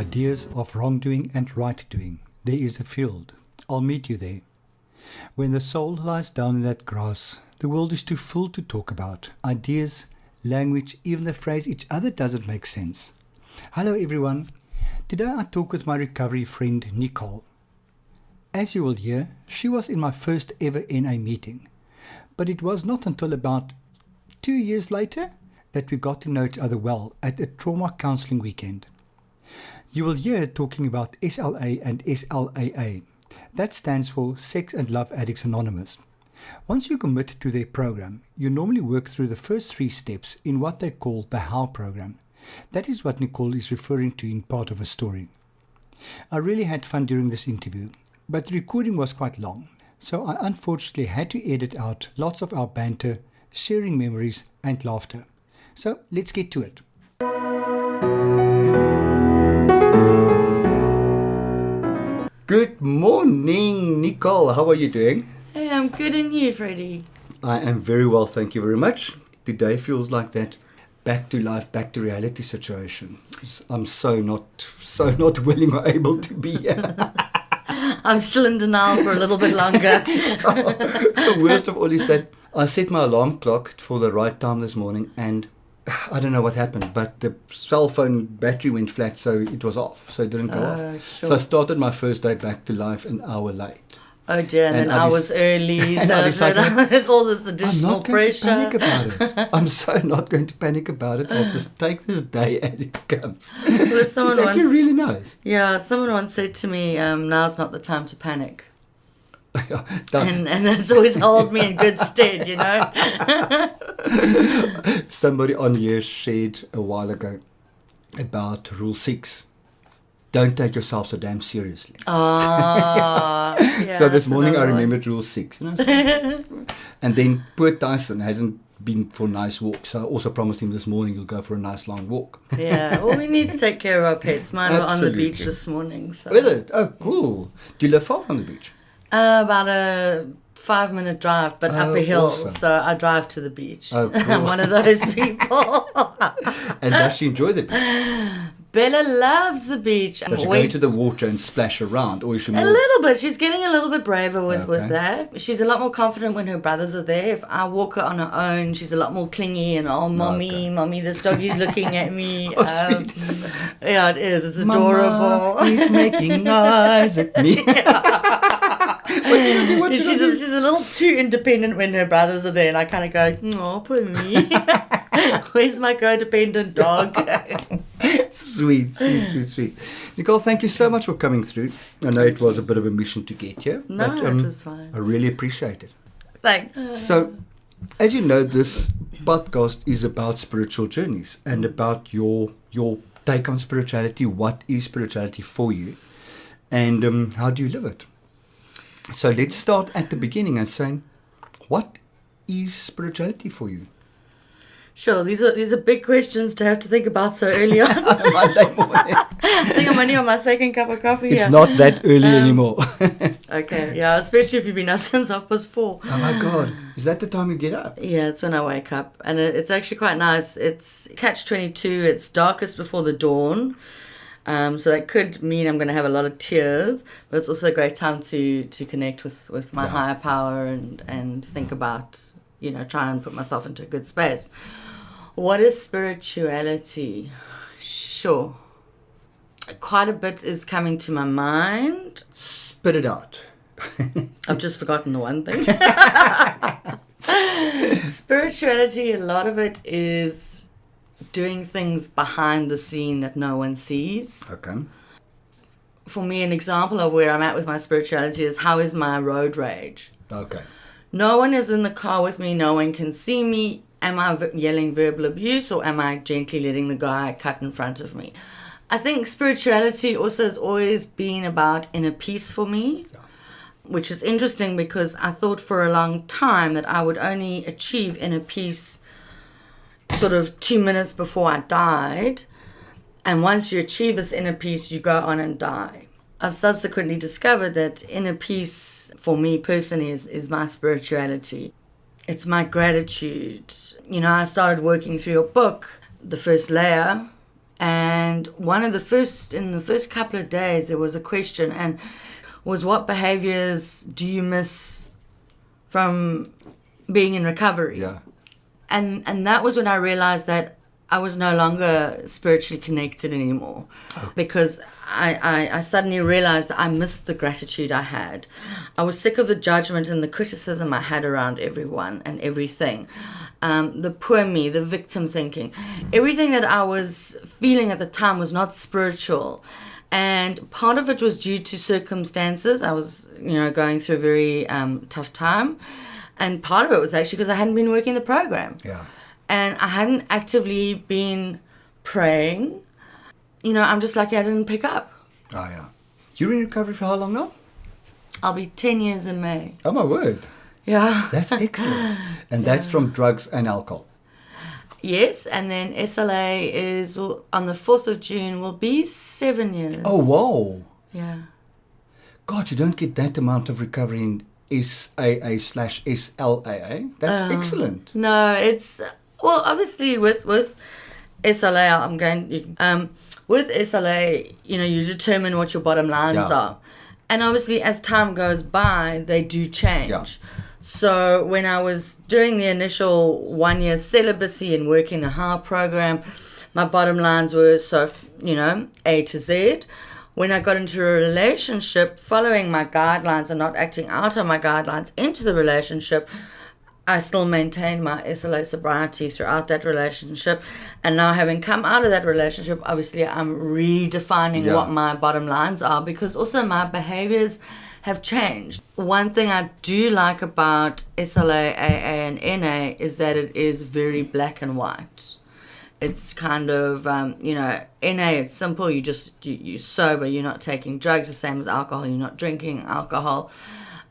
Ideas of wrongdoing and right doing. There is a field. I'll meet you there. When the soul lies down in that grass, the world is too full to talk about. Ideas, language, even the phrase each other doesn't make sense. Hello everyone. Today I talk with my recovery friend Nicole. As you will hear, she was in my first ever NA meeting. But it was not until about 2 years later that we got to know each other well at a trauma counseling weekend. You will hear her talking about SLA and SLAA. That stands for Sex and Love Addicts Anonymous. Once you commit to their program, you normally work through the first 3 steps in what they call the HOW program. That is what Nicole is referring to in part of her story. I really had fun during this interview, but the recording was quite long, so I unfortunately had to edit out lots of our banter, sharing memories and laughter. So let's get to it. Good morning, Nicole. How are you doing? Hey, I'm good, and you, Freddie? I am very well, thank you very much. Today feels like that back to life, back to reality situation. I'm so not willing or able to be here. I'm still in denial for a little bit longer. The worst of all is that I set my alarm clock for the right time this morning, and I don't know what happened, but the cell phone battery went flat, so it was off, so it didn't go off. Sure. So I started my first day back to life an hour late. Oh dear, and I was early, so all this additional pressure. I'm not going to panic about it. I'm so not going to panic about it. I'll just take this day as it comes. Well, someone it's actually really nice. Yeah, someone once said to me, now's not the time to panic. and that's always held me in good stead, you know. Somebody on here shared a while ago about Rule 6. Don't take yourself so damn seriously. Yeah, so this morning I remembered Rule 6. You know, and then poor Tyson hasn't been for nice walks. So I also promised him this morning he'll go for a nice long walk. Yeah, well, we need to take care of our pets. Mine were on the beach this morning. So. Is it? Oh, cool. Do you live far from the beach? About a 5-minute drive, but up a hill, awesome. So I drive to the beach. Oh, cool. I'm one of those people. And does she enjoy the beach? Bella loves the beach. Does she go into the water and splash around, or is she more... A little bit. She's getting a little bit braver with that. She's a lot more confident when her brothers are there. If I walk her on her own, she's a lot more clingy and, mommy, this doggy's looking at me. Sweet. Yeah, it is. It's adorable. Mama, he's making eyes at me. She's a little too independent when her brothers are there, and I kind of go, oh, poor me. Where's my codependent dog? Sweet. Nicole, thank you so much for coming through. I know it was a bit of a mission to get here. No, but, it was fine. I really appreciate it. Thanks. So, as you know, this podcast is about spiritual journeys and about your take on spirituality. What is spirituality for you? And how do you live it? So let's start at the beginning and saying, what is spirituality for you? Sure, these are big questions to have to think about so early on. Monday morning. I think I'm only on my second cup of coffee. It's not that early anymore. Okay, yeah, especially if you've been up since 4:30. Oh my God, is that the time you get up? Yeah, it's when I wake up, and it's actually quite nice. It's catch-22. It's darkest before the dawn. So that could mean I'm going to have a lot of tears, but it's also a great time to connect with my higher power and think about, try and put myself into a good space. What is spirituality? Sure. Quite a bit is coming to my mind. Spit it out. I've just forgotten the one thing. Spirituality, a lot of it is doing things behind the scene that no one sees. Okay. For me, an example of where I'm at with my spirituality is how is my road rage? Okay. No one is in the car with me. No one can see me. Am I yelling verbal abuse, or am I gently letting the guy cut in front of me? I think spirituality also has always been about inner peace for me, which is interesting because I thought for a long time that I would only achieve inner peace sort of 2 minutes before I died. And once you achieve this inner peace, you go on and die. I've subsequently discovered that inner peace for me personally is my spirituality. It's my gratitude. I started working through your book. The first layer And in the first couple of days, there was a question, and was, what behaviors do you miss from being in recovery? Yeah. And that was when I realized that I was no longer spiritually connected anymore, because I suddenly realized that I missed the gratitude I had. I was sick of the judgment and the criticism I had around everyone and everything. The poor me, the victim thinking. Everything that I was feeling at the time was not spiritual. And part of it was due to circumstances. I was, going through a very tough time. And part of it was actually because I hadn't been working the program. Yeah. And I hadn't actively been praying. I'm just lucky I didn't pick up. Oh, yeah. You're in recovery for how long now? I'll be 10 years in May. Oh, my word. Yeah. That's excellent. And that's from drugs and alcohol. Yes, and then SLA is on the 4th of June will be 7 years. Oh, wow. Yeah. God, you don't get that amount of recovery in SAA/SLAA. That's excellent. No, it's, well, obviously with SLA, with SLA, you determine what your bottom lines are. And obviously as time goes by, they do change. Yeah. So when I was doing the initial 1 year celibacy and working the HAR program, my bottom lines were A to Z. When I got into a relationship, following my guidelines and not acting out on my guidelines into the relationship, I still maintained my SLA sobriety throughout that relationship. And now, having come out of that relationship, obviously I'm redefining what my bottom lines are, because also my behaviors have changed. One thing I do like about SLA, AA, and NA is that it is very black and white. It's kind of, NA, it's simple. You're sober. You're not taking drugs, the same as alcohol. You're not drinking alcohol.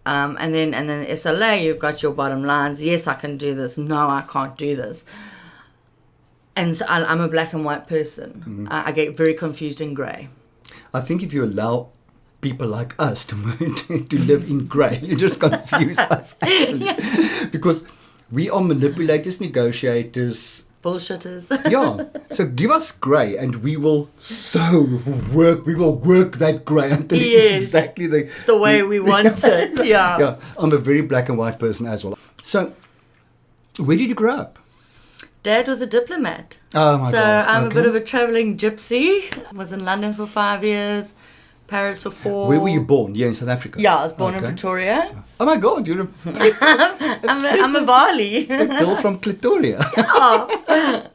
And then SLA, you've got your bottom lines. Yes, I can do this. No, I can't do this. And so I'm a black and white person. Mm-hmm. I get very confused in grey. I think if you allow people like us to live in grey, you just confuse us, actually. Because we are manipulators, negotiators, bullshitters. So give us grey and we will work that grey until it's exactly the way we want it. Yeah. I'm a very black and white person as well. So where did you grow up? Dad was a diplomat. Oh my God. So I'm a bit of a travelling gypsy. I was in London for 5 years, Paris for 4. Where were you born? Yeah, in South Africa? Yeah, I was born in Pretoria. Oh my God, you're I'm a Bali. a girl from Pretoria.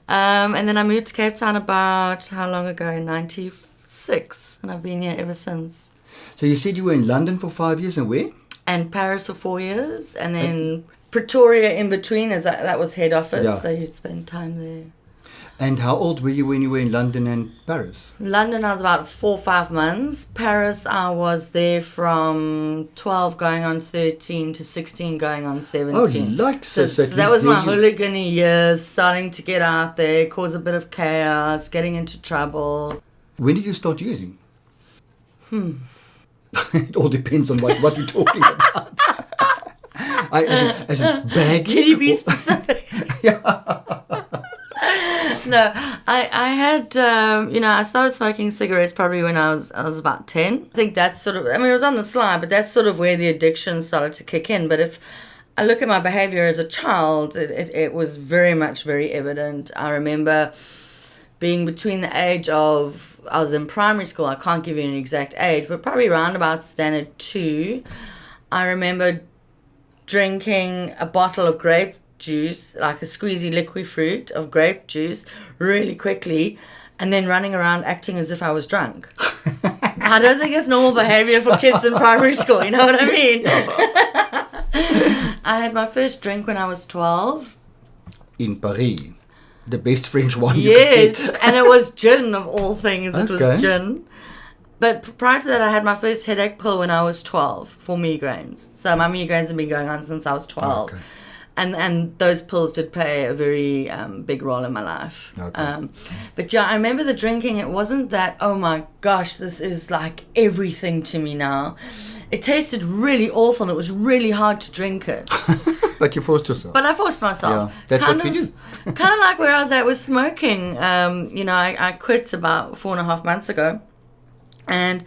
And then I moved to Cape Town about, how long ago? In 96. And I've been here ever since. So you said you were in London for 5 years, and where? And Paris for 4 years. And then Pretoria in between, as that was head office. So you'd spend time there. And how old were you when you were in London and Paris? London, I was about 4 or 5 months. Paris, I was there from 12 going on 13 to 16 going on 17. Oh, so that was my hooligan years, starting to get out there, cause a bit of chaos, getting into trouble. When did you start using? It all depends on what you're talking about. As in badly? Can you be specific? No, I had, I started smoking cigarettes probably when I was about 10. I think that's sort of, it was on the slide, but that's sort of where the addiction started to kick in. But if I look at my behavior as a child, it was very evident. I remember being between the age of, I was in primary school, I can't give you an exact age, but probably around about standard 2, I remember drinking a bottle of grape juice, like a squeezy liquid fruit of grape juice, really quickly, and then running around acting as if I was drunk. I don't think it's normal behavior for kids in primary school, you know what I mean? I had my first drink when I was 12. In Paris. The best French wine Yes, you could get. and it was gin of all things. It Okay. was gin. But prior to that, I had my first headache pill when I was 12 for migraines. So my migraines have been going on since I was 12. Okay. And those pills did play a very big role in my life. Okay. But yeah, I remember the drinking. It wasn't that, oh my gosh, this is like everything to me now. It tasted really awful and it was really hard to drink it. But you forced yourself. But I forced myself. Yeah, that's what we do. Kind of like where I was at with smoking. I quit about 4.5 months ago. And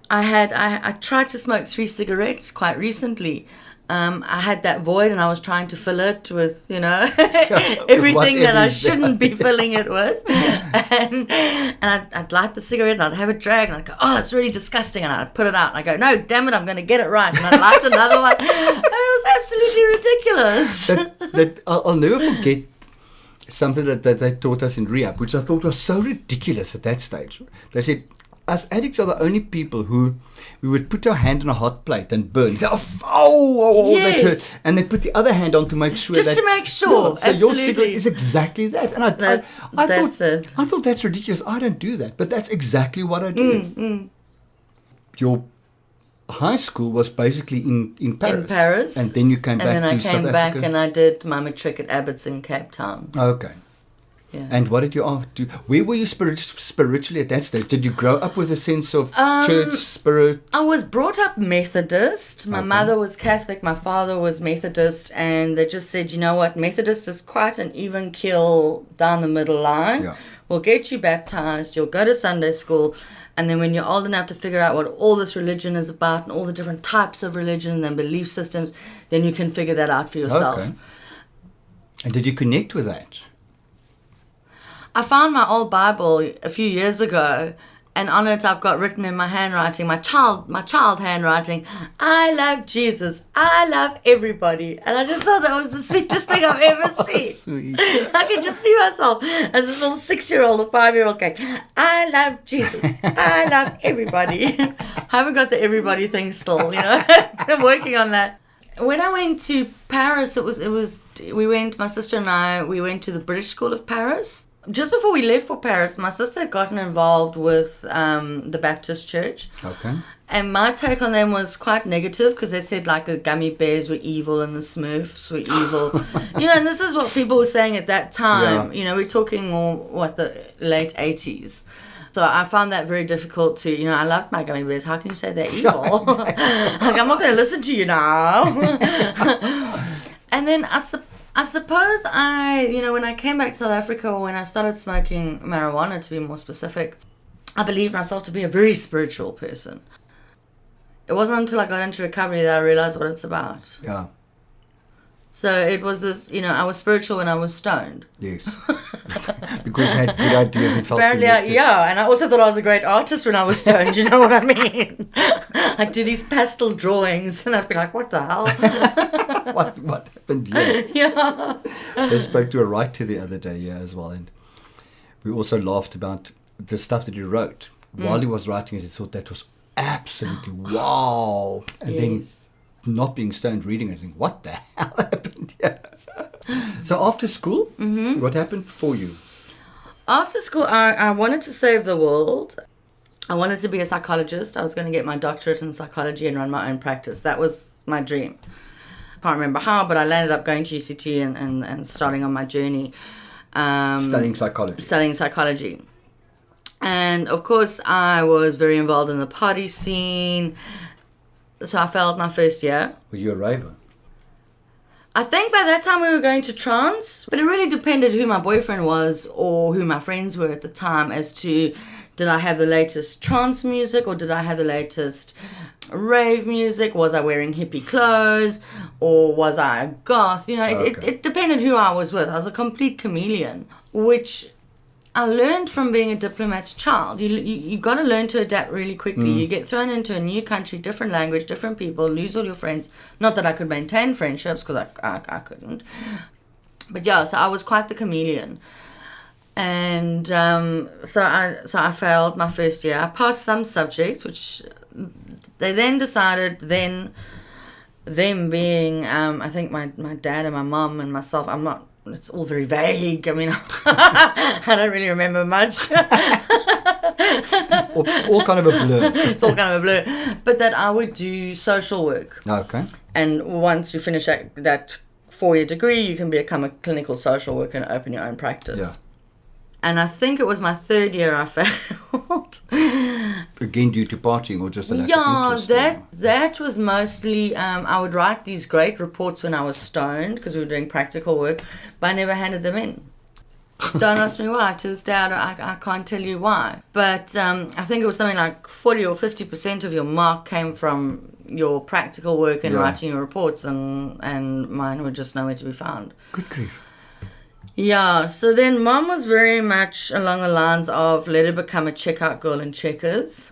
I tried to smoke 3 cigarettes quite recently. I had that void and I was trying to fill it with, everything that I shouldn't be filling it with. And I'd light the cigarette and I'd have a drag and I'd go, oh, it's really disgusting. And I'd put it out and I'd go, no, damn it, I'm going to get it right. And I'd light another one. And it was absolutely ridiculous. I'll never forget something that they taught us in rehab, which I thought was so ridiculous at that stage. They said, us addicts are the only people who we would put our hand on a hot plate and burn. Yes. That hurt. And then put the other hand on to make sure to make sure. Yeah, so your cigarette is exactly that. And I thought that's ridiculous. I don't do that. But that's exactly what I do. Your high school was basically in Paris. In Paris. And then you came back to South Africa. And then I came back and I did my matric at Abbott's in Cape Town. Okay. Yeah. And what did you do? Where were you spiritually at that stage? Did you grow up with a sense of church spirit? I was brought up Methodist. My mother was Catholic. My father was Methodist. And they just said, you know what? Methodist is quite an even keel down the middle line. Yeah. We'll get you baptized. You'll go to Sunday school. And then when you're old enough to figure out what all this religion is about and all the different types of religion and belief systems, then you can figure that out for yourself. Okay. And did you connect with that? I found my old Bible a few years ago, and on it I've got written in my handwriting, my child handwriting, I love Jesus, I love everybody. And I just thought that was the sweetest thing I've ever seen. Sweet. I could just see myself as a little 6-year-old or 5-year-old going, I love Jesus, I love everybody. I haven't got the everybody thing still, I'm working on that. When I went to Paris, my sister and I, we went to the British School of Paris. Just before we left for Paris, my sister had gotten involved with the Baptist church. Okay. And my take on them was quite negative because they said like the gummy bears were evil and the Smurfs were evil. And this is what people were saying at that time. Yeah. We're talking the late 80s. So I found that very difficult to, I loved my gummy bears. How can you say they're evil? Like, I'm not going to listen to you now. And then I suppose when I came back to South Africa, or when I started smoking marijuana, to be more specific, I believed myself to be a very spiritual person. It wasn't until I got into recovery that I realized what it's about. Yeah. So it was this, I was spiritual when I was stoned. Yes. Because you had good ideas and felt apparently, and I also thought I was a great artist when I was stoned, you know what I mean? I'd do these pastel drawings and I'd be like, what the hell? what happened here? Yeah. I spoke to a writer the other day as well, and we also laughed about the stuff that he wrote. While he was writing it, he thought that was absolutely wow. And then not being stoned reading it, think, what the hell happened here? So after school, what happened for you? After school, I wanted to save the world. I wanted to be a psychologist. I was going to get my doctorate in psychology and run my own practice. That was my dream. I can't remember how, but I landed up going to UCT and starting on my journey. Studying psychology. And of course, I was very involved in the party scene. So I failed my first year. Were you a raver? I think by that time we were going to trance, but it really depended who my boyfriend was or who my friends were at the time as to did I have the latest trance music or did I have the latest rave music? Was I wearing hippie clothes or was I a goth? It depended who I was with. I was a complete chameleon, which I learned from being a diplomat's child. You got to learn to adapt really quickly. You get thrown into a new country, different language, different people, lose all your friends. Not that I could maintain friendships because I couldn't. But yeah, so I was quite the chameleon. And so I failed my first year. I passed some subjects, which they then decided, them being, I think my dad and my mum and myself, it's all very vague. I mean, I don't really remember much. It's all kind of a blur. It's all kind of a blur. But that I would do social work. Okay. And once you finish that 4-year degree, you can become a clinical social worker and open your own practice. Yeah. And I think it was my third year I failed. Again, due to partying or just a lack of interest? That was mostly, I would write these great reports when I was stoned because we were doing practical work, but I never handed them in. Don't ask me why. To this day, I can't tell you why. But I think it was something like 40 or 50% of your mark came from your practical work and writing your reports, and mine were just nowhere to be found. Good grief. Yeah, so then Mom was very much along the lines of let her become a checkout girl in Checkers.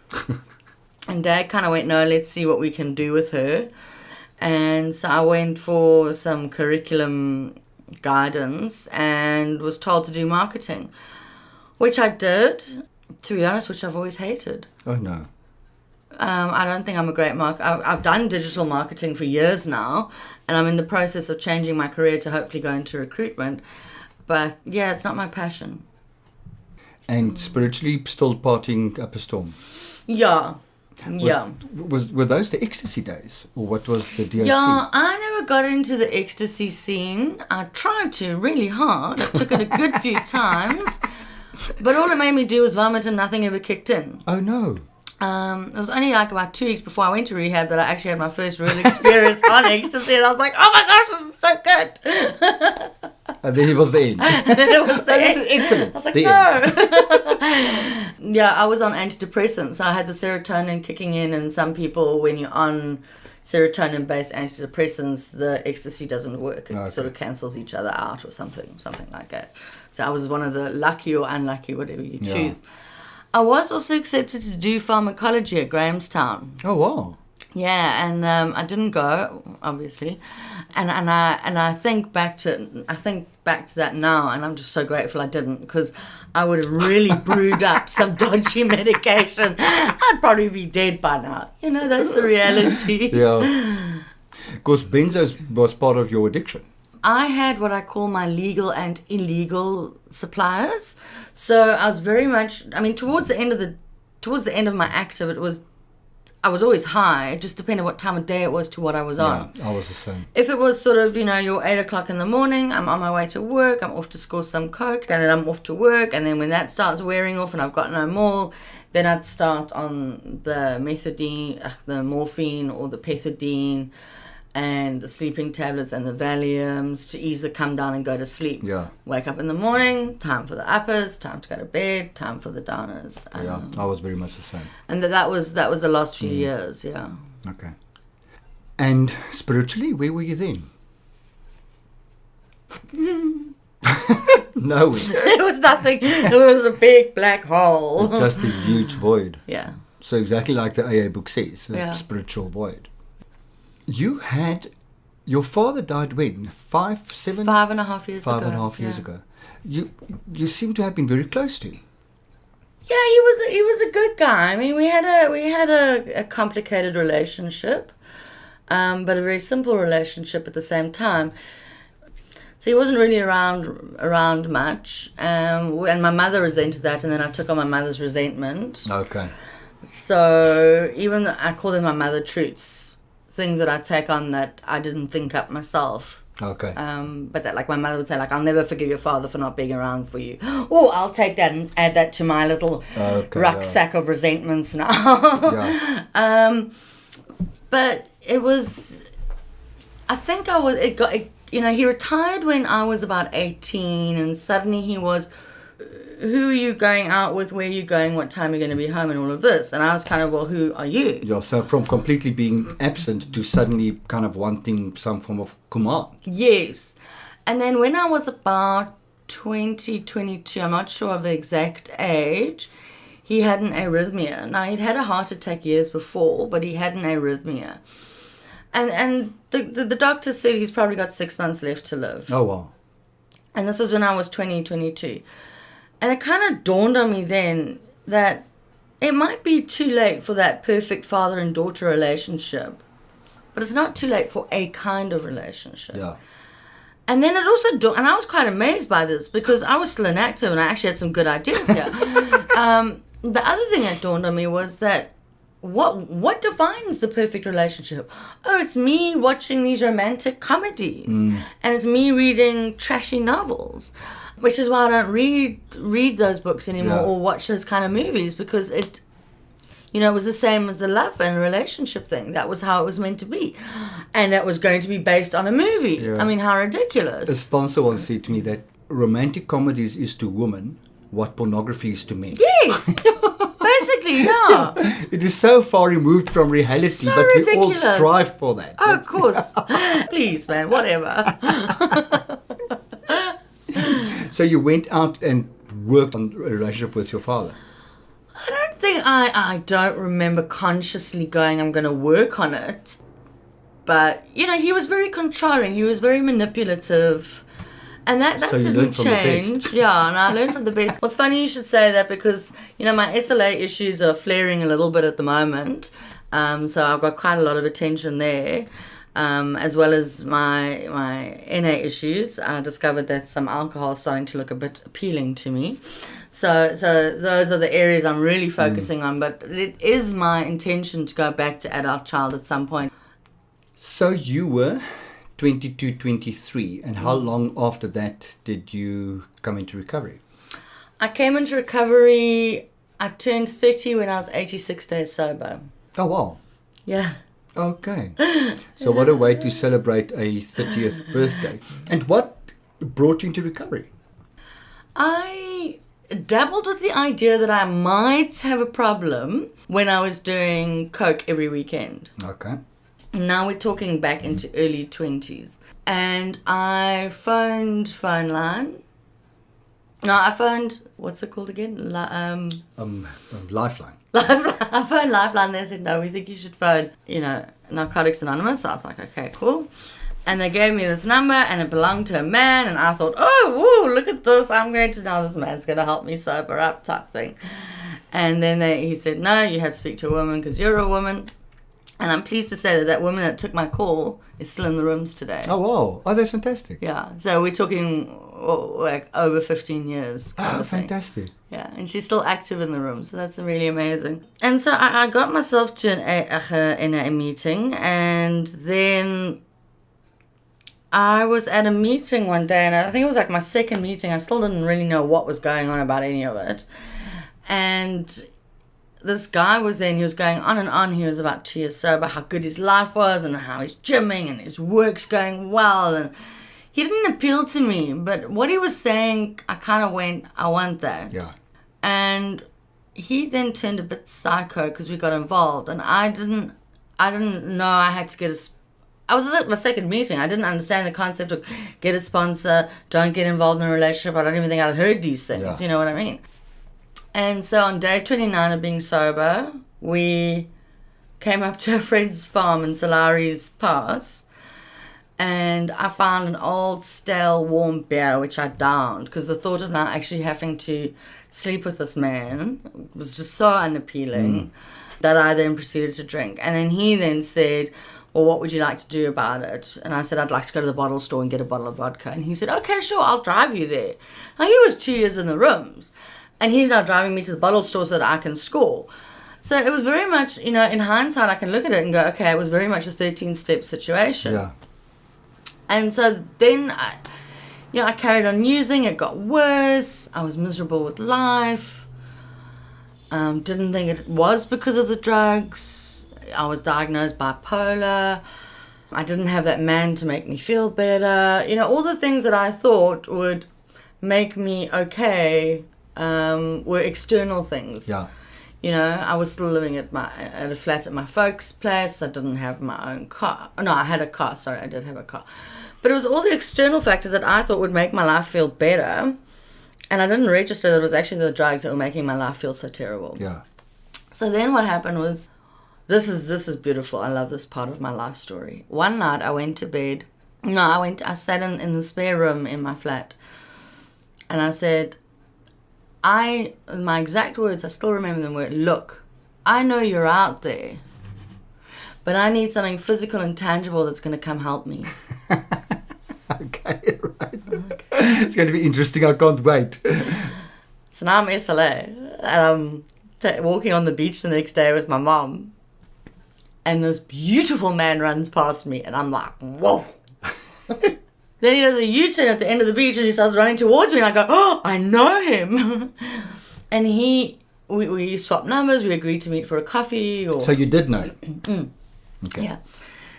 And Dad kind of went, no, let's see what we can do with her. And so I went for some curriculum guidance and was told to do marketing, which I did, to be honest, which I've always hated. Oh, no. I don't think I'm a great marketer. I've done digital marketing for years now, and I'm in the process of changing my career to hopefully go into recruitment. But yeah, it's not my passion. And spiritually still partying up a storm? Yeah. Were those the ecstasy days? Or what was the DOC? Yeah, I never got into the ecstasy scene. I tried to really hard. I took it a good few times. But all it made me do was vomit and nothing ever kicked in. Oh, no. It was only like about 2 weeks before I went to rehab that I actually had my first real experience on ecstasy. And I was like, oh my gosh, this is so good. And then it was the end. And then it was the end. Excellent. I was like, no. Yeah, I was on antidepressants. I had the serotonin kicking in, and some people, when you're on serotonin-based antidepressants, the ecstasy doesn't work. It sort of cancels each other out or something like that. So I was one of the lucky or unlucky, whatever you choose. I was also accepted to do pharmacology at Grahamstown. Oh, wow. Yeah, and I didn't go, obviously, and I think back to that now, and I'm just so grateful I didn't, because I would have really brewed up some dodgy medication. I'd probably be dead by now. You know, that's the reality. Yeah, because benzos was part of your addiction. I had what I call my legal and illegal suppliers, so I was very much. I mean, towards the end of my active, I was always high. It just depended what time of day it was to what I was on. Yeah, I was the same. If it was sort of, you're 8 o'clock in the morning, I'm on my way to work, I'm off to score some coke, and then I'm off to work, and then when that starts wearing off and I've got no more, then I'd start on the the morphine or the pethidine and the sleeping tablets and the Valiums to ease the come down and go to sleep. Yeah. Wake up in the morning, time for the uppers, time to go to bed, time for the downers. Yeah, I was very much the same. And that was the last few years, yeah. Okay. And spiritually, where were you then? No. It was nothing. It was a big black hole. Just a huge void. Yeah. So exactly like the AA book says, a spiritual void. Your father died when? 5.5 years ago. 5.5 years ago. You seem to have been very close to him. Yeah, he was a good guy. I mean, we had a complicated relationship, but a very simple relationship at the same time. So he wasn't really around much, and my mother resented that, and then I took on my mother's resentment. Okay. So even I call them my mother truths. Things that I take on that I didn't think up myself. Okay. But that, like my mother would say, like, I'll never forgive your father for not being around for you. Oh, I'll take that and add that to my little rucksack of resentments now. Yeah. But it was, I think he retired when I was about 18, and suddenly he was, who are you going out with, where are you going, what time are you going to be home, and all of this. And I was kind of, well, who are you? Yeah, so from completely being absent to suddenly kind of wanting some form of command. Yes. And then when I was about 22, I'm not sure of the exact age, he had an arrhythmia. Now, he'd had a heart attack years before, but he had an arrhythmia. And the doctor said he's probably got 6 months left to live. Oh, wow. And this was when I was 22. And it kind of dawned on me then that it might be too late for that perfect father and daughter relationship, but it's not too late for a kind of relationship. Yeah. And then it also dawned, and I was quite amazed by this because I was still inactive and I actually had some good ideas here. The other thing that dawned on me was that what defines the perfect relationship? Oh, it's me watching these romantic comedies, and it's me reading trashy novels, which is why I don't read those books anymore or watch those kind of movies, because it was the same as the love and relationship thing. That was how it was meant to be, and that was going to be based on a movie. Yeah. I mean, how ridiculous! A sponsor once said to me that romantic comedies is to women what pornography is to men. Yes. Basically, yeah. It is so far removed from reality, So but ridiculous. we all strive for that. Oh, of course. Please, man, whatever. So you went out and worked on a relationship with your father. I don't remember consciously going, I'm going to work on it. But, he was very controlling. He was very manipulative. And that So you didn't learned from the change. best. Yeah, and I learned from the best. Well, it's funny you should say that, because, my SLA issues are flaring a little bit at the moment. So I've got quite a lot of attention there. As well as my NA issues. I discovered that some alcohol is starting to look a bit appealing to me. So those are the areas I'm really focusing on. But it is my intention to go back to adult child at some point. So you were 22, 23, and how long after that did you come into recovery? I came into recovery, I turned 30 when I was 86 days sober. Oh, wow. Yeah. Okay. So what a way to celebrate a 30th birthday. And what brought you into recovery? I dabbled with the idea that I might have a problem when I was doing coke every weekend. Okay. Now we're talking back into early 20s. And I phoned Phone Line. No, I phoned, what's it called again? Lifeline. I phoned Lifeline. They said, no, we think you should phone, Narcotics Anonymous. I was like, okay, cool. And they gave me this number, and it belonged to a man. And I thought, oh, woo, look at this. I'm going to know this man's going to help me sober up type thing. And then he said, no, you have to speak to a woman because you're a woman. And I'm pleased to say that woman that took my call is still in the rooms today. Oh, wow. Oh, that's fantastic. Yeah. So we're talking like over 15 years. Kind of thing. Fantastic. Yeah. And she's still active in the room. So that's really amazing. And so I got myself to an NA meeting. And then I was at a meeting one day. And I think it was like my second meeting. I still didn't really know what was going on about any of it. And this guy was there, and he was going on and on. He was about 2 years sober, how good his life was and how he's gymming and his work's going well. And he didn't appeal to me, but what he was saying, I kind of went, I want that. Yeah. And he then turned a bit psycho because we got involved, and I didn't know I had to get I was at my second meeting. I didn't understand the concept of get a sponsor, don't get involved in a relationship. I don't even think I'd heard these things. Yeah. You know what I mean? And so on day 29 of being sober, we came up to a friend's farm in Solari's Pass, and I found an old, stale, warm beer, which I downed, because the thought of now actually having to sleep with this man was just so unappealing that I then proceeded to drink. And then he then said, well, what would you like to do about it? And I said, I'd like to go to the bottle store and get a bottle of vodka. And he said, okay, sure, I'll drive you there. Now, he was 2 years in the rooms. And he's now driving me to the bottle store so that I can score. So it was very much, in hindsight, I can look at it and go, okay, it was very much a 13-step situation. Yeah. And so then, I carried on using. It got worse. I was miserable with life. Didn't think it was because of the drugs. I was diagnosed bipolar. I didn't have that man to make me feel better. All the things that I thought would make me okay were external things. Yeah. I was still living at a flat at my folks' place. I didn't have my own car. No, I had a car. Sorry, I did have a car. But it was all the external factors that I thought would make my life feel better. And I didn't register that it was actually the drugs that were making my life feel so terrible. Yeah. So then what happened was, this is beautiful. I love this part of my life story. One night I went to bed. I sat in the spare room in my flat. And I said, my exact words, I still remember them, were, look, I know you're out there, but I need something physical and tangible that's going to come help me. Okay, right. Okay. It's going to be interesting. I can't wait. So now I'm SLA, and I'm walking on the beach the next day with my mom, and this beautiful man runs past me, and I'm like, whoa. Then he does a U-turn at the end of the beach, and he starts running towards me, and I go, oh, I know him. And we swapped numbers, we agreed to meet for a coffee. So you did know him? Okay. Yeah.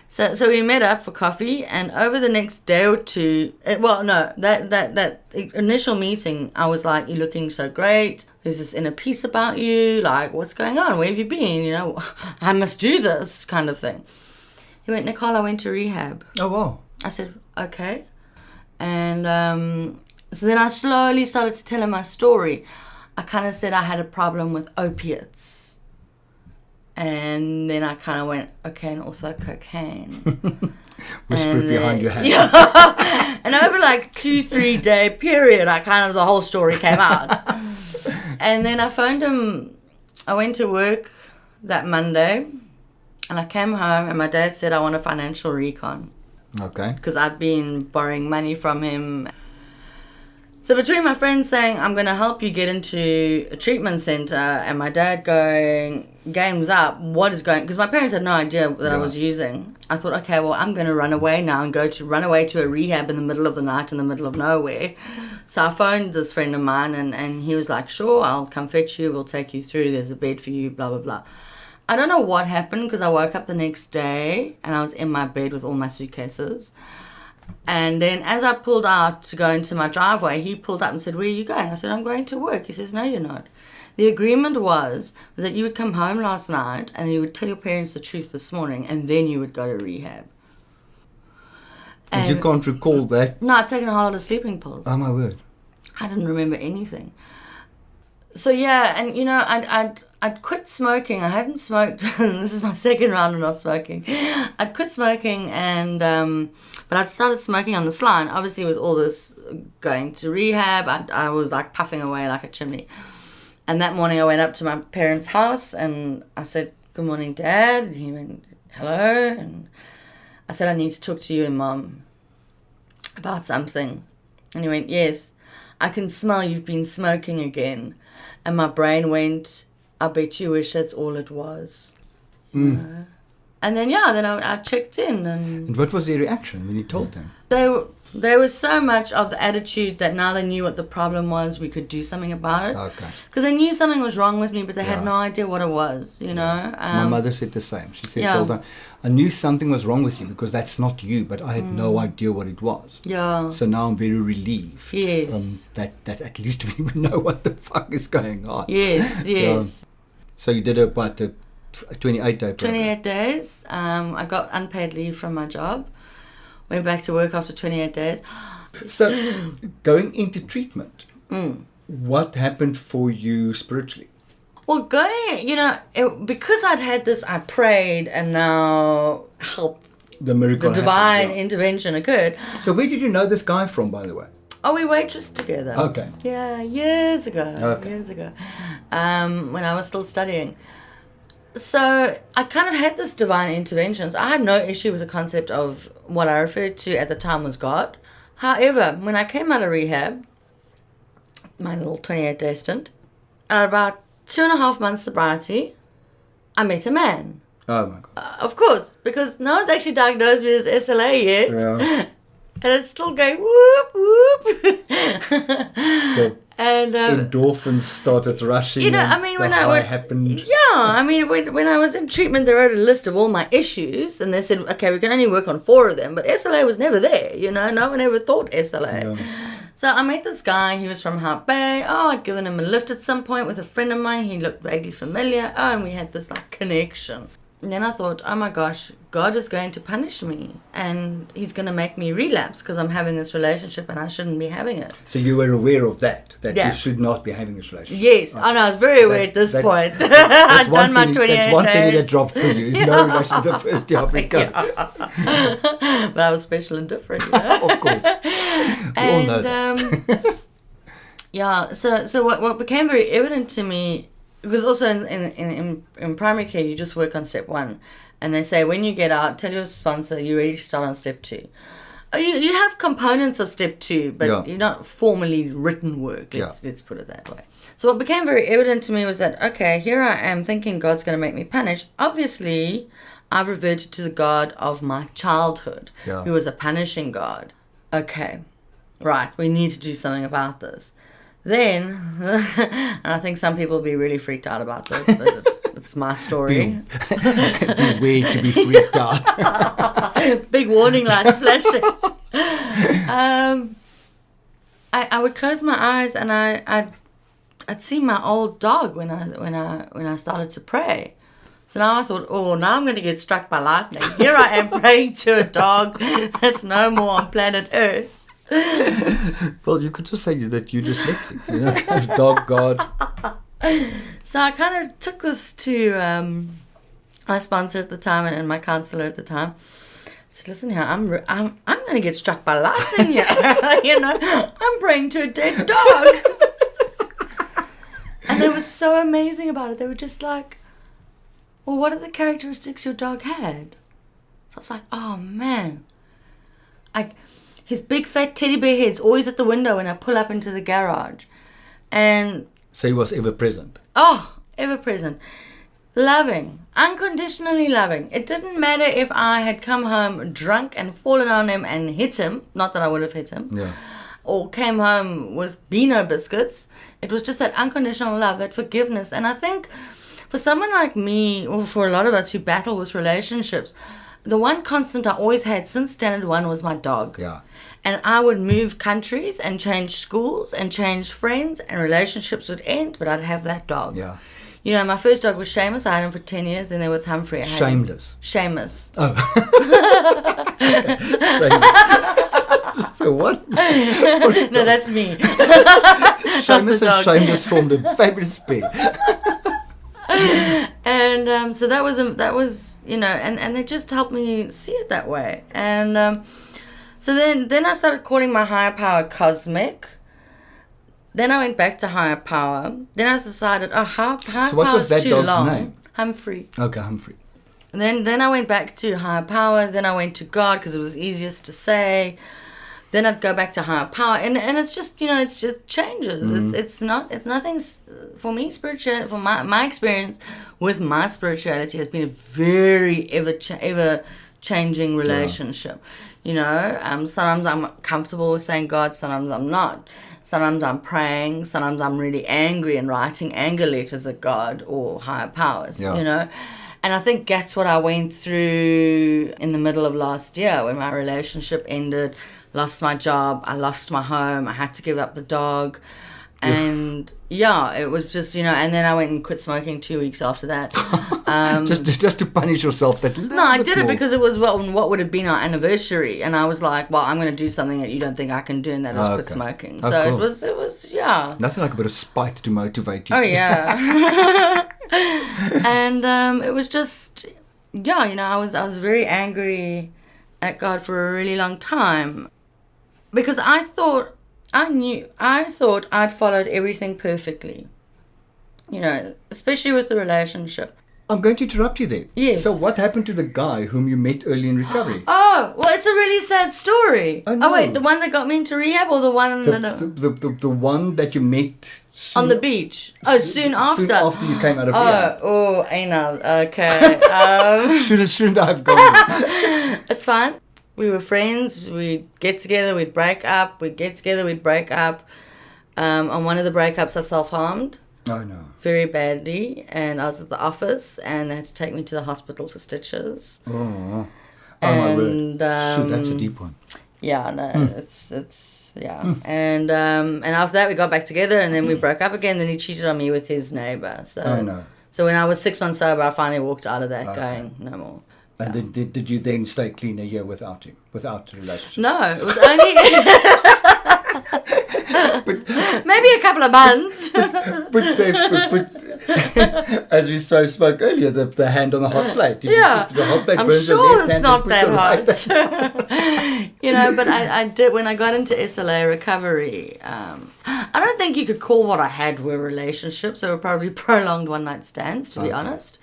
So we met up for coffee, and over the next day or two, that initial meeting, I was like, you're looking so great. There's this inner peace about you. Like, what's going on? Where have you been? You know, I must do this kind of thing. He went, Nicole, I went to rehab. Oh, wow. I said, okay. And so then I slowly started to tell him my story. I kind of said I had a problem with opiates. And then I kind of went, okay, and also cocaine. Whisper it behind your hand. Yeah. And over like 2-3 day period, the whole story came out. And then I phoned him. I went to work that Monday, and I came home, and my dad said, I want a financial recon. Okay. Because I'd been borrowing money from him. So between my friends saying, I'm going to help you get into a treatment center, and my dad going, game's up, what is going... Because my parents had no idea that I was using. I thought, okay, well, I'm going to run away now and run away to a rehab in the middle of the night in the middle of nowhere. So I phoned this friend of mine, and he was like, sure, I'll come fetch you, we'll take you through, there's a bed for you, blah, blah, blah. I don't know what happened, because I woke up the next day, and I was in my bed with all my suitcases. And then as I pulled out to go into my driveway, he pulled up and said, where are you going? I said, I'm going to work. He says, no, you're not. The agreement was that you would come home last night and you would tell your parents the truth this morning, and then you would go to rehab. And you can't recall that? No, I'd taken a whole lot of sleeping pills. Oh, my word. I didn't remember anything. So, yeah, and, you know, I'd quit smoking. I hadn't smoked. This is my second round of not smoking. I'd quit smoking, and but I'd started smoking on the sly. And obviously, with all this going to rehab, I was like puffing away like a chimney. And that morning, I went up to my parents' house, and I said, "Good morning, Dad." He went, "Hello," and I said, "I need to talk to you and Mom about something." And he went, "Yes, I can smell you've been smoking again." And my brain went, I bet you wish that's all it was. And then, I checked in. And what was their reaction when you told them? They were so much of the attitude that now they knew what the problem was, we could do something about it. Okay. Because they knew something was wrong with me, but they had no idea what it was, you know. My mother said the same. She said, Tilda, I knew something was wrong with you because that's not you, but I had no idea what it was. Yeah. So now I'm very relieved that at least we know what the fuck is going on. Yes. So you did about a 28-day program. 28 days. I got unpaid leave from my job. Went back to work after 28 days. So going into treatment, what happened for you spiritually? Well, because I'd had this, I prayed, and now the miracle, the divine intervention occurred. So where did you know this guy from, by the way? Oh, we waitressed together. Okay. Yeah, years ago. When I was still studying. So I kind of had this divine intervention. So I had no issue with the concept of what I referred to at the time was God. However, when I came out of rehab, my little 28-day stint, at about 2.5 months sobriety, I met a man. Oh, my God. Of course, because no one's actually diagnosed me as SLA yet. Yeah. And it's still going whoop, whoop. And endorphins started rushing. You know, I mean, when happened. Yeah, I mean, when I was in treatment, they wrote a list of all my issues, and they said, okay, we can only work on 4 of them, but SLA was never there. You know, no one ever thought SLA. Yeah. So I met this guy. He was from Hart Bay. Oh, I'd given him a lift at some point with a friend of mine. He looked vaguely familiar. Oh, and we had this like connection. And then I thought, oh my gosh, God is going to punish me, and he's going to make me relapse because I'm having this relationship and I shouldn't be having it. So you were aware of that you should not be having this relationship? Yes. I know, I was very aware at this point. I'd done my 28 days. That's one penny that dropped for you. Is no relationship the first year of recovery. But I was special and different, you know? Of course. We all know that. So what became very evident to me, because also in primary care, you just work on step 1. And they say, when you get out, tell your sponsor you're ready to start on step 2. You have components of step 2, but you're not formally written work. Let's put it that way. So what became very evident to me was that, okay, here I am thinking God's going to make me punish. Obviously, I've reverted to the God of my childhood, Yeah. who was a punishing God. Okay, right, we need to do something about this. Then, and I think some people will be really freaked out about this, but it's my story. Beware to be freaked out. Big warning lights flashing. I would close my eyes and I'd see my old dog when I started to pray. So now I thought, now I'm going to get struck by lightning. Here I am praying to a dog that's no more on planet Earth. Well, you could just say that you're dyslexic, kind of dog god. So I kind of took this to my sponsor at the time and my counselor at the time. I said, listen here, I'm going to get struck by lightning here. I'm praying to a dead dog. And they were so amazing about it. They were just like, well, what are the characteristics your dog had? So I was like, oh man. His big fat teddy bear head's always at the window when I pull up into the garage. And So he was ever present. ever present. Loving. Unconditionally loving. It didn't matter if I had come home drunk and fallen on him and hit him. Not that I would have hit him. Yeah. Or came home with Beano biscuits. It was just that unconditional love, that forgiveness. And I think for someone like me, or for a lot of us who battle with relationships, the one constant I always had since standard 1 was my dog. Yeah. And I would move countries and change schools and change friends and relationships would end, but I'd have that dog. Yeah. My first dog was Seamus. I had him for 10 years. Then there was Humphrey. I had Shameless. Seamus. Oh. Shameless. Just so what? No, that's me. Seamus and Shameless formed a fabulous pair. And so that was and they just helped me see it that way. And so then I started calling my higher power cosmic. Then I went back to higher power. Then I decided, higher power So what was that too dog's long. name? Humphrey. Okay, Humphrey. And then I went back to higher power. Then I went to God because it was easiest to say. Then I'd go back to higher power, and it's just it's just changes. Mm-hmm. It's nothing for me. Spirituality, for my experience with my spirituality, has been a very ever changing relationship. Sometimes I'm comfortable with saying God, sometimes I'm not. Sometimes I'm praying, sometimes I'm really angry and writing anger letters at God or higher powers. Yeah. And I think that's what I went through in the middle of last year when my relationship ended. Lost my job, I lost my home, I had to give up the dog, and it was just and then I went and quit smoking 2 weeks after that. Just to punish yourself that little No, I bit did more. it because it was what would have been our anniversary, and I was like, well, I'm going to do something that you don't think I can do, and that is quit smoking. Oh, So cool. it was Nothing like a bit of spite to motivate you. Oh yeah. And it was just I was very angry at God for a really long time. Because I thought I'd followed everything perfectly. Especially with the relationship. I'm going to interrupt you there. Yes. So what happened to the guy whom you met early in recovery? Oh, well, it's a really sad story. Oh, no. Wait, the one that got me into rehab or the one The one that you met soon, on the beach? Oh, soon after. Soon after you came out of rehab. I know. Okay. Shouldn't I have gone? It's fine. We were friends. We'd get together. We'd break up. We'd get together. We'd break up. On one of the breakups, I self-harmed Oh, no. very badly. And I was at the office and they had to take me to the hospital for stitches. Oh my word. Shoot, that's a deep one. Yeah, no, it's yeah. And after that, we got back together and then we broke up again. Then he cheated on me with his neighbor. So, Oh, no. So when I was 6 months sober, I finally walked out of that going, no more. And then did you then stay clean a year without him, without the relationship? No, it was only maybe a couple of months. But as we spoke earlier, the hand on the hot plate. If the hot plate I'm burns your sure left it's hand, not then that put the right hot. But I did, when I got into SLA recovery, I don't think you could call what I had were relationships. They were probably prolonged one-night stands, to be honest.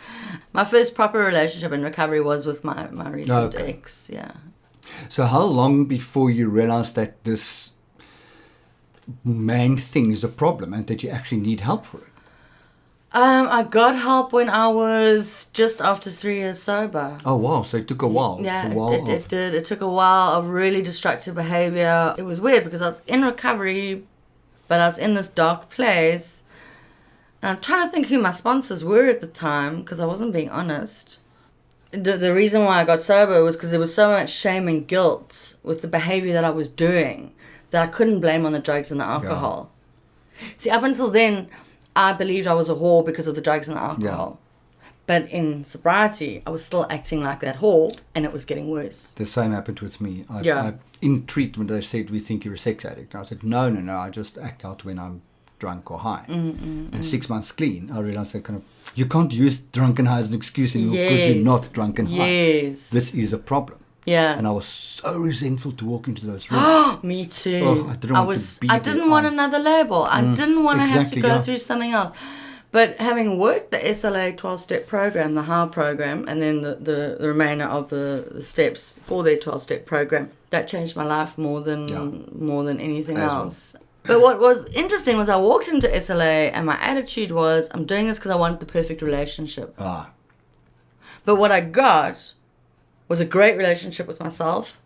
My first proper relationship in recovery was with my recent ex, So how long before you realized that this main thing is a problem and that you actually need help for it? I got help when I was just after 3 years sober. Oh, wow. So it took a while. Yeah, A while it did. It took a while of really destructive behavior. It was weird because I was in recovery, but I was in this dark place. And I'm trying to think who my sponsors were at the time because I wasn't being honest. The reason why I got sober was because there was so much shame and guilt with the behavior that I was doing that I couldn't blame on the drugs and the alcohol. Yeah. See, up until then, I believed I was a whore because of the drugs and the alcohol. Yeah. But in sobriety, I was still acting like that whore, and it was getting worse. The same happened with me. In treatment, they said, we think you're a sex addict. And I said, no, I just act out when I'm drunk or high. And 6 months clean, I realized that you can't use drunk and high as an excuse anymore because you're not drunk and high. Yes. This is a problem. Yeah. And I was so resentful to walk into those rooms. Me too. Oh, I didn't want another label. I didn't want to have to go through something else. But having worked the SLA 12-step program, the HOW program, and then the remainder of the steps for their 12-step program, that changed my life more than anything else. But what was interesting was I walked into SLA and my attitude was, I'm doing this because I want the perfect relationship. But what I got was a great relationship with myself,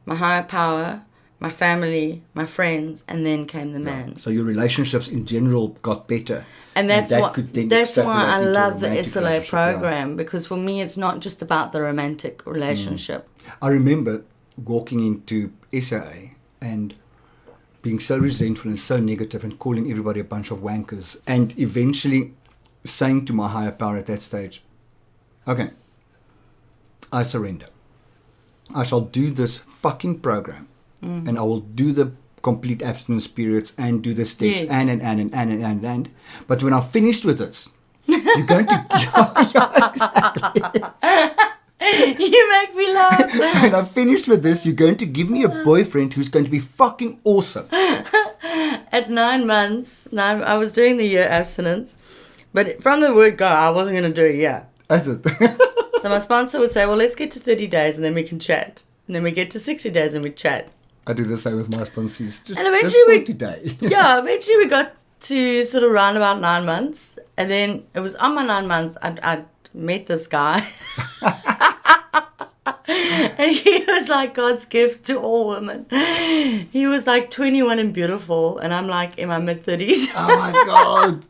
my higher power, my family, my friends, and then came the man. So your relationships in general got better. And that's why I love the SLA program, because for me it's not just about the romantic relationship. I remember walking into SLA and being so resentful and so negative and calling everybody a bunch of wankers, and eventually saying to my higher power at that stage, okay, I surrender. I shall do this fucking program and I will do the complete abstinence periods and do the steps and. But when I'm finished with this, you're going to... exactly. You make me laugh. When I'm finished with this, you're going to give me a boyfriend who's going to be fucking awesome. At 9 months, I was doing the year abstinence, but from the word go, I wasn't going to do a year. That's it. So my sponsor would say, well, let's get to 30 days and then we can chat. And then we get to 60 days and we chat. I do the same with my sponsees. And eventually eventually we got to sort of round about 9 months. And then it was on my 9 months, I met this guy. And he was like God's gift to all women. He was like 21 and beautiful, and I'm like in my mid-30s. Oh my God.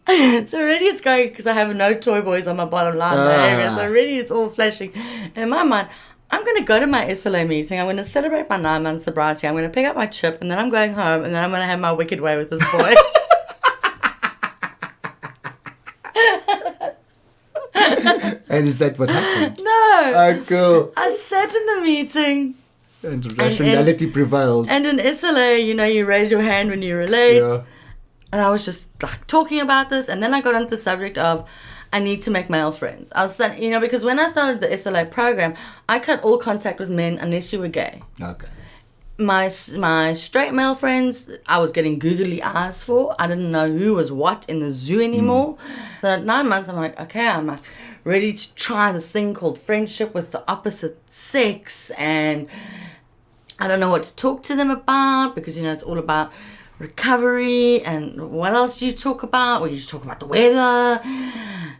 So already it's going, because I have no toy boys on my bottom line area, so already it's all flashing. And in my mind, I'm going to go to my SLA meeting, I'm going to celebrate my 9 months sobriety, I'm going to pick up my chip, and then I'm going home, and then I'm going to have my wicked way with this boy. And is that what happened? No. Oh, cool. I sat in the meeting. And rationality prevailed. And in SLA, you raise your hand when you relate. Yeah. And I was just like talking about this. And then I got onto the subject of, I need to make male friends. I was, because when I started the SLA program, I cut all contact with men unless you were gay. Okay. My straight male friends, I was getting googly eyes for. I didn't know who was what in the zoo anymore. So at 9 months, I'm like, okay, I'm like ready to try this thing called friendship with the opposite sex. And I don't know what to talk to them about because, it's all about recovery. And what else do you talk about? Well, you just talk about the weather.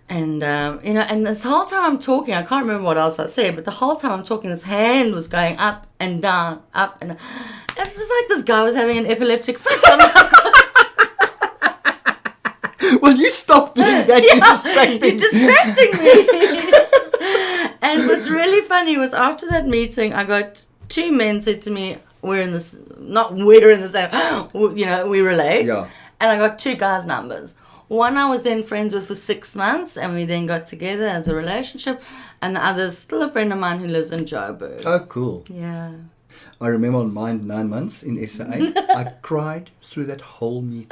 And, and this whole time I'm talking, I can't remember what else I said, but the whole time I'm talking, this hand was going up and down, up and down. It's just like this guy was having an epileptic fit. I'm like, well, you stop doing that. You're distracting me. And what's really funny was after that meeting, I got 2 men said to me, we're in the same, we relate. Yeah. And I got 2 guys' numbers. One I was then friends with for 6 months, and we then got together as a relationship. And the other's still a friend of mine who lives in Joburg. Oh, cool. Yeah. I remember on my 9 months in SA, I cried through that whole meeting.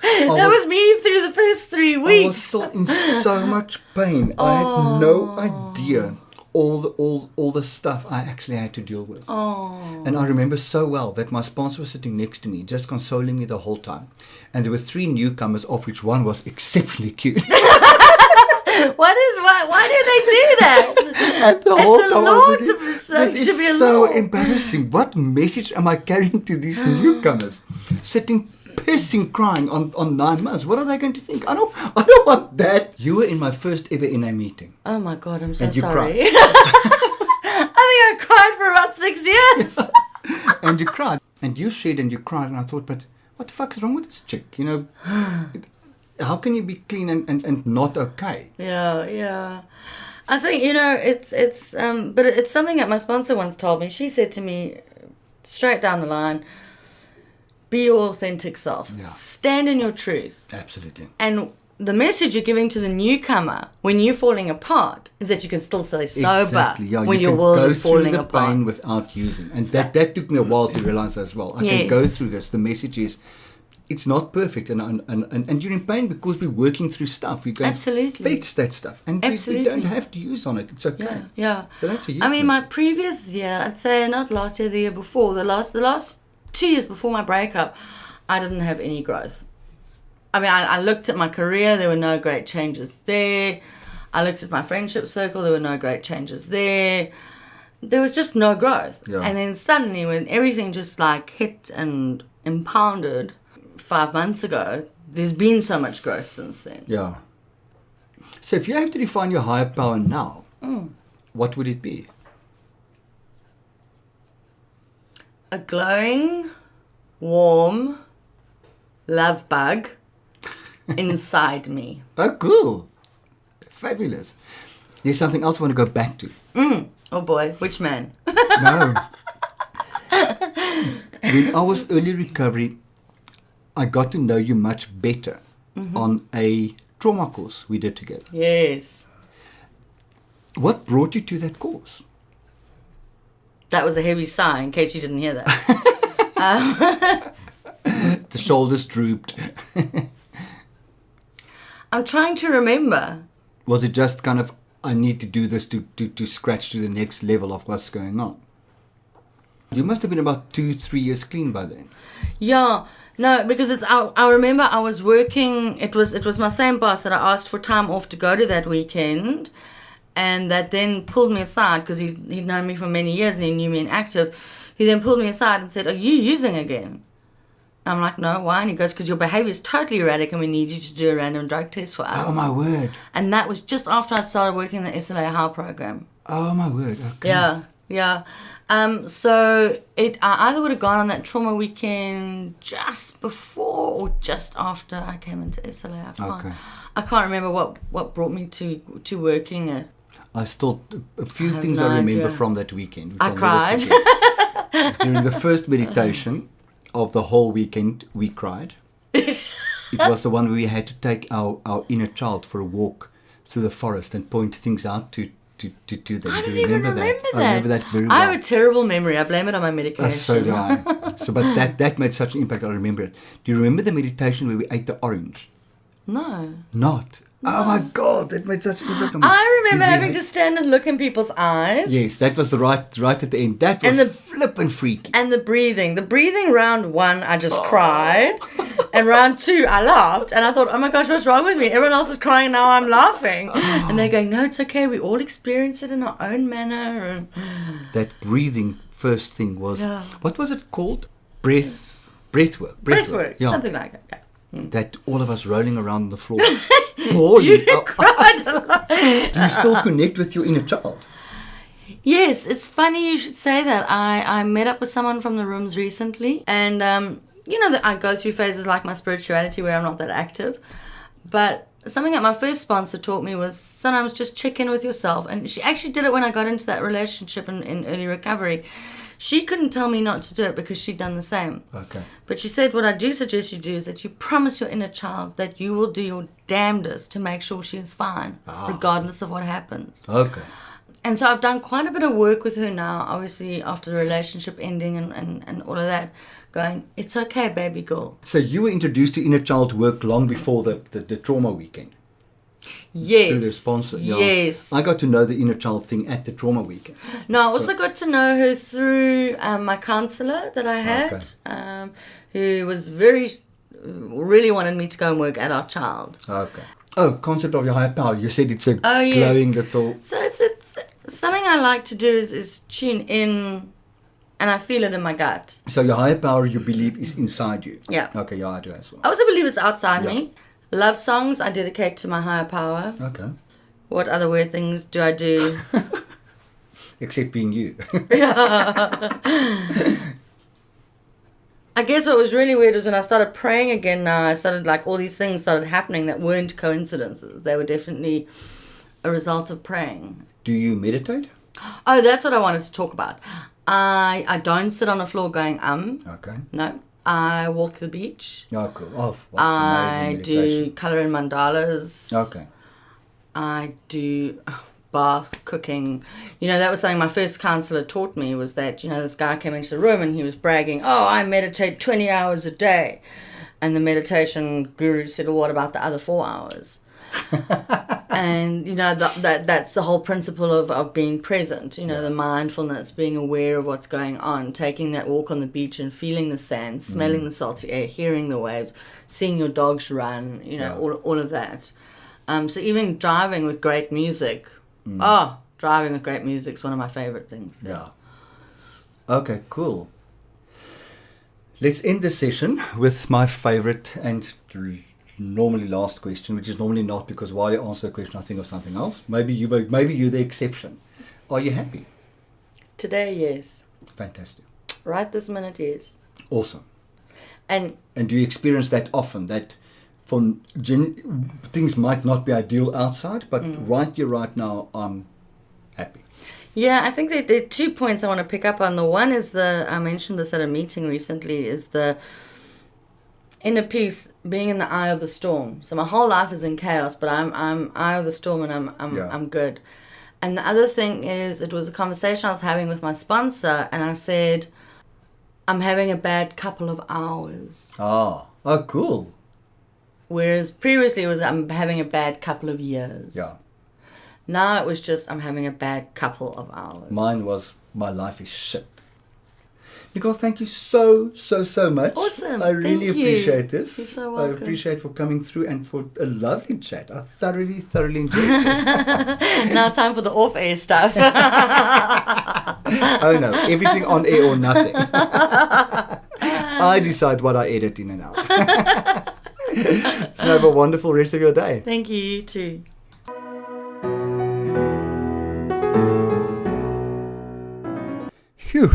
That was me through the first 3 weeks. I was still in so much pain. I had no idea all the stuff I actually had to deal with. Oh. And I remember so well that my sponsor was sitting next to me, just consoling me the whole time. And there were 3 newcomers, of which one was exceptionally cute. Why do they do that? And the whole time I was thinking, this is so embarrassing. What message am I carrying to these newcomers? Sitting pissing crying on 9 months. What are they going to think? I don't want that. You were in my first ever NA meeting. Oh my God, I'm so And you sorry. cried. I think I cried for about 6 years. And you cried. And you shared and you cried. And I thought, but what the fuck is wrong with this chick? You know, how can you be clean and not okay? Yeah. I think, but it's something that my sponsor once told me. She said to me, straight down the line, be your authentic self. Yeah. Stand in your truth. Absolutely. And the message you're giving to the newcomer when you're falling apart is that you can still stay sober Exactly. Yeah, when you your can world go is falling through the apart. pain without using. And that took me a while to realize as well. I Yes. can go through this. The message is, it's not perfect, and you're in pain because we're working through stuff. We're going Absolutely. to fetch that stuff, and we Absolutely. don't have to use on it. It's okay. Yeah. So that's a huge I mean, my message. previous year, I'd say not last year, the year before, the last 2 years before my breakup, I didn't have any growth. I mean, I looked at my career, there were no great changes there. I looked at my friendship circle, there were no great changes there. There was just no growth. Yeah. And then suddenly, when everything just like hit and impounded 5 months ago, there's been so much growth since then. Yeah. So if you have to define your higher power now, what would it be? A glowing, warm love bug inside me. Oh, cool. Fabulous. There's something else I want to go back to. Oh boy, which man? No. When I was early recovery, I got to know you much better on a trauma course we did together. Yes. What brought you to that course? That was a heavy sigh, in case you didn't hear that. The shoulders drooped. I'm trying to remember. Was it just kind of, I need to do this to scratch to the next level of what's going on? You must have been about 2-3 years clean by then. Yeah. No, because I remember I was working, it was my same boss that I asked for time off to go to that weekend, and that then pulled me aside, because he'd known me for many years and he knew me in active. He then pulled me aside and said, are you using again? I'm like, no, why? And he goes, because your behavior is totally erratic and we need you to do a random drug test for us. Oh, my word. And that was just after I started working in the SLA HOW program. Oh, my word. Okay. Yeah. So I either would have gone on that trauma weekend just before or just after I came into SLA. I can't remember what brought me to working it. I still, a few I have things no I remember idea. from that weekend. which I I'll never cried. forget. During the first meditation of the whole weekend, we cried. It was the one where we had to take our inner child for a walk through the forest and point things out to them. I Do don't you even remember remember that? that. I remember that very well. I have a terrible memory. I blame it on my medication. So do I. But that made such an impact. I remember it. Do you remember the meditation where we ate the orange? No. Not. Oh my God, that made such an impact on me. I remember Did we having have- to stand and look in people's eyes. Yes, that was the right at the end. That was And the- flippin' freaky. And the breathing. The breathing round 1, I just cried. And round 2, I laughed. And I thought, oh my gosh, what's wrong with me? Everyone else is crying, now I'm laughing. And they're going, no, it's okay. We all experience it in our own manner. And That breathing first thing was, Yeah. what was it called? Breathwork. breathwork, Yeah. something like that. That all of us rolling around on the floor. Poorly. Cried a lot. Do you still connect with your inner child? Yes, it's funny you should say that. I met up with someone from the rooms recently, and that I go through phases like my spirituality where I'm not that active, but something that my first sponsor taught me was sometimes just check in with yourself. And she actually did it when I got into that relationship in early recovery. She couldn't tell me not to do it because she'd done the same. Okay. But she said, what I do suggest you do is that you promise your inner child that you will do your damnedest to make sure she is fine, regardless of what happens. Okay. And so I've done quite a bit of work with her now, obviously after the relationship ending and all of that, going, it's okay, baby girl. So you were introduced to inner child work long before the trauma weekend? Yes. Through their sponsor? Yeah. Yes. I got to know the inner child thing at the trauma weekend. No, I also got to know her through my counsellor that I had, who was really wanted me to go and work at our child. Okay. Oh, concept of your higher power. You said it's a yes. glowing little... So it's something I like to do is tune in and I feel it in my gut. So your higher power, you believe, is inside you. Yeah. Okay, yeah, I do as well. I also believe it's outside Yeah. me. Love songs I dedicate to my higher power. Okay. What other weird things do I do? Except being you. I guess what was really weird was when I started praying again now, I started like all these things started happening that weren't coincidences. They were definitely a result of praying. Do you meditate? Oh, that's what I wanted to talk about. I don't sit on the floor going, Okay. no. I walk the beach. Oh, cool. Oh, what I amazing do meditation. colour in mandalas. Okay. I do bath, cooking. You know, that was something my first counsellor taught me was that, you know, this guy came into the room and he was bragging, oh, I meditate 20 hours a day. And the meditation guru said, well, what about the other 4 hours? And, you know, that's the whole principle of being present, you know, the mindfulness, being aware of what's going on, taking that walk on the beach and feeling the sand, smelling the salty air, hearing the waves, seeing your dogs run, you know, all of that. So even driving with great music, driving with great music is one of my favorite things. Yeah. Okay, cool. Let's end the session with my favorite and normally last question, which is normally not, because while you answer a question, I think of something else. Maybe you're the exception. Are you happy? Today, yes. Fantastic. Right this minute, yes. Awesome. And do you experience that often? That things might not be ideal outside, but right here, right now, I'm happy. yeah, I think there are 2 points I want to pick up on. The one is I mentioned this at a meeting recently, is the inner peace, being in the eye of the storm. So my whole life is in chaos, but I'm eye of the storm, and I'm good. And the other thing is, it was a conversation I was having with my sponsor, and I said, I'm having a bad couple of hours. Oh, cool. Whereas previously it was, I'm having a bad couple of years. Yeah. Now it was just, I'm having a bad couple of hours. Mine was, my life is shit. Nicole, thank you so much. Awesome. I really Thank you. appreciate this. You're so welcome. I appreciate for coming through and for a lovely chat. I thoroughly enjoyed this. Now time for the off-air stuff. Oh no, everything on air or nothing. I decide what I edit in and out. So have a wonderful rest of your day. Thank you, you too. Phew.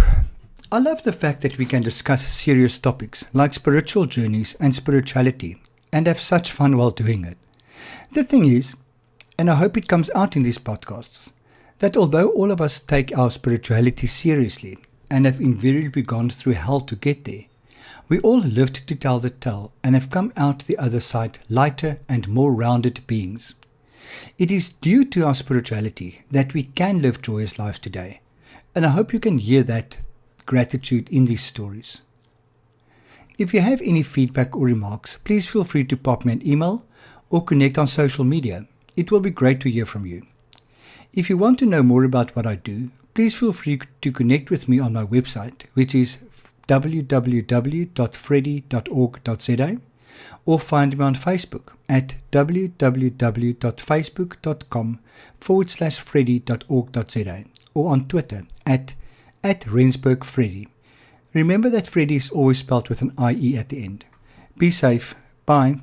I love the fact that we can discuss serious topics like spiritual journeys and spirituality and have such fun while doing it. The thing is, and I hope it comes out in these podcasts, that although all of us take our spirituality seriously and have invariably gone through hell to get there, we all lived to tell the tale and have come out the other side lighter and more rounded beings. It is due to our spirituality that we can live joyous lives today, and I hope you can hear that gratitude in these stories. If you have any feedback or remarks, please feel free to pop me an email or connect on social media. It will be great to hear from you. If you want to know more about what I do, please feel free to connect with me on my website, which is www.freddy.org.za, or find me on Facebook at www.facebook.com/freddy.org.za, or on Twitter at @RensburgFreddy. Remember that Freddy is always spelled with an IE at the end. Be safe. Bye.